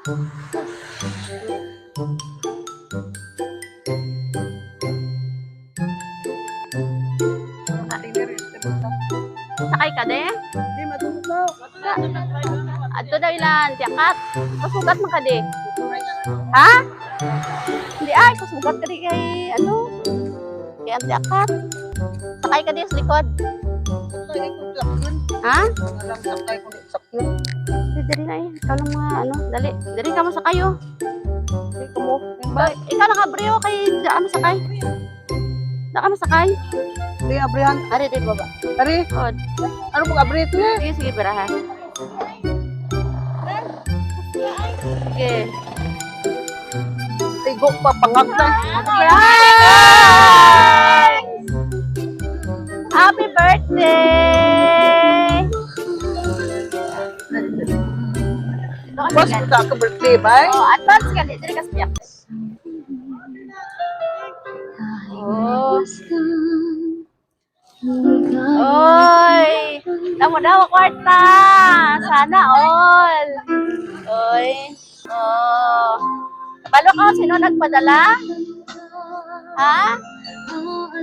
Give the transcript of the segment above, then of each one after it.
Sakay ka de? Di matulog. Ato daw ilan, tiyakat. Pasugat man ka de. Ha? Hindi ay, pasugat ka de kay ano? Kay ang tiyakat. Sakay ka de sa likod. Sakay ko sakyan. Ha? Alam sakay ko sakyan. Dali na eh. Ikaw lang mga ano, dali. Dali ka masakay oh. Di ko mo. Ikaw nakabrio kay daan masakay. Daan ka masakay. Di abrihan. Ari, di baba. Ari, Oh, ano pag abri ito eh? sige, sige, berahan. Sige. Tigo pa pangag na. Surprise! Happy birthday! Bas mo ka birthday ba? Oh, advance ka, dili ka siyak. Oh. Oy! Tamo daw kwarta! Sana all! Oy! Oh! Kabalo ka sino nagpadala? Ha?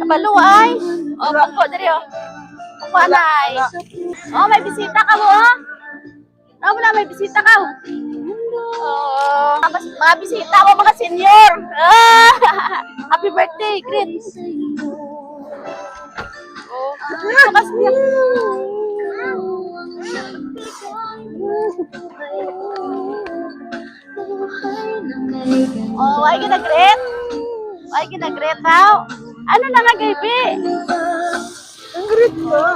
Kabalo ay? Oh, pagko diri oh. Pagko anay. Oh, may bisita ka mo oh. Ano mo na may bisita ka? Oh, mga bisita mo mga senior. Ah! Happy birthday, Chris. Oh, ito kasi. Oh, ay ginagret. Ay ginagret how? Ano na nga gaybi? Ang great ba?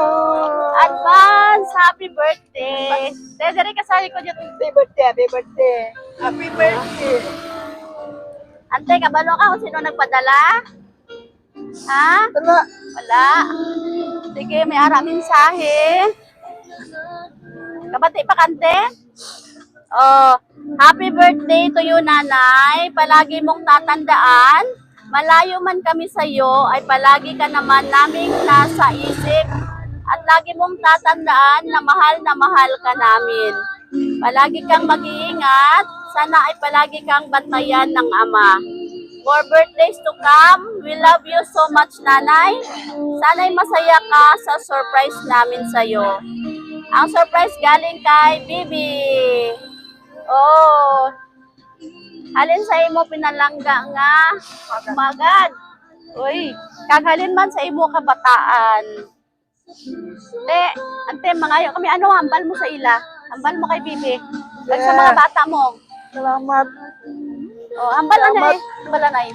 Advance happy birthday. Dedere ka sa ko dito. Happy birthday, happy birthday. Happy birthday. Ante, kabalo ka kung sino nagpadala? Ha? Tala. Wala. Sige, may ara mensahe. Kabati pa kante? Oh, happy birthday to you, nanay. Palagi mong tatandaan. Malayo man kami sa iyo, ay palagi ka naman naming nasa isip. At lagi mong tatandaan na mahal ka namin. Palagi kang mag-iingat. Sana ay palagi kang bantayan ng Ama. More birthdays to come. We love you so much, nanay. Sana'y masaya ka sa surprise namin sa iyo. Ang surprise galing kay Bibi. Oh. Halin sa imo pinalangga nga. Magad. Uy, kaghalin man sa imo kabataan. Te, ante, mga kami ano, hambal mo sa ila. Hambal mo kay Bibi. Pag sa mga bata mo. Salamat. Oh, hambal anay. Hambal anay.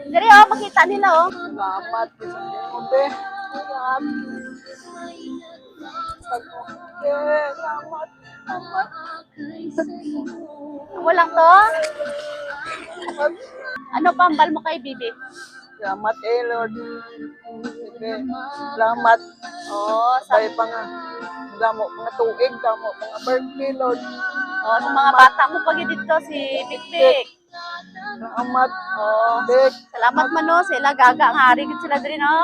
Diri oh, makita nila oh. Salamat. Salamat. Salamat. Salamat. Walang to? Ano pa hambal mo kay Bibi? Salamat Lord. Salamat. Oh, Sabay pa nga. Damo mga tuig, damo mga birthday Lord. oh, sa mga bata mo pag dito si Pikpik. Salamat. Oh, Big. salamat man no, sila gaga nga ari gid sila diri no.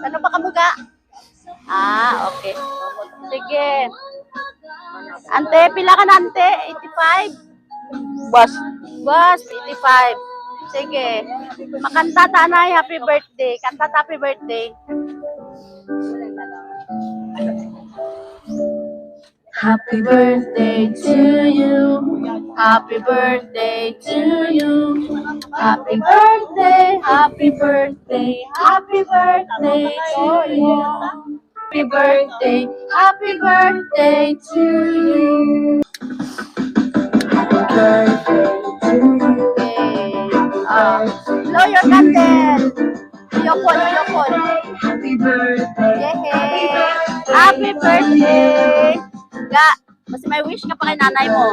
Ano pa kamuga? Ah, okay. Sige. Ante, pila ka na ante? 85? Bas. Bas, 85. Sige. Makanta ta na happy birthday. Kanta ta happy birthday. Happy birthday to you. Happy birthday to you. Happy birthday, happy birthday, happy birthday to you. Happy birthday to you. Happy birthday to you. Blow your candle. Yokol. Happy birthday. Yehey. Happy birthday. Ga, kasi may wish ka pa kay nanay mo.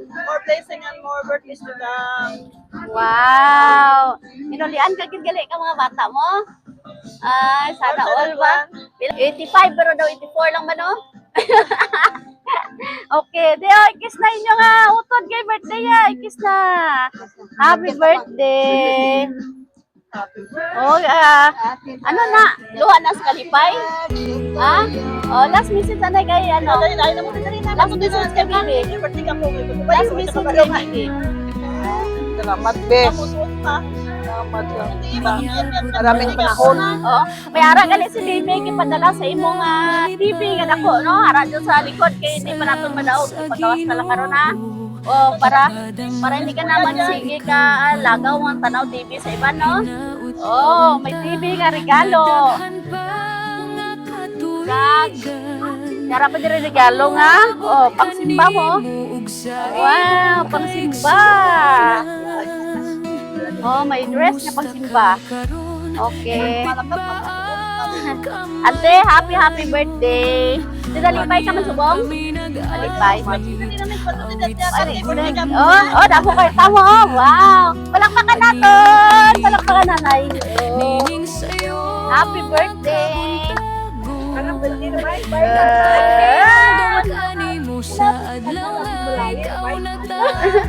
More blessing and more birthdays to come. Wow. Inulian ka gali ka mga bata mo? Ay, sana all ba? 85 pero daw 84 lang ba no? Okay, di kiss na inyo nga. Utod kay birthday ya, kiss na. Happy birthday. Oh, ano na? Luha na sa kalipay? Ha? Oh, last message na kay ano? Last message kay Bibi. Last message kay Bibi. Salamat, bes. Salamat. Maraming panahon. Oh, may ara gali si Bibi ipadala sa imong TV nga dako, no? Ara dyan sa likod kay hindi pa naton madaog. Pagawas na lang karon ha. Oh, para hindi ka naman sige ka lagaw ang tanaw TV sa iba, no? Oh, may TV nga regalo. Gag. Kara pa diri regalo nga. Oh, pangsimba mo. Wow, pangsimba. Oh, may dress na pangsimba. Okay. Ate, happy birthday. Dinalipay ka man subong? Alipay. Oh, dako kayo tamo. Oh, wow. Palakpakan natin. Palakpakan nanay. Oh. Happy birthday. Sa adlaw nga ikaw nagtahan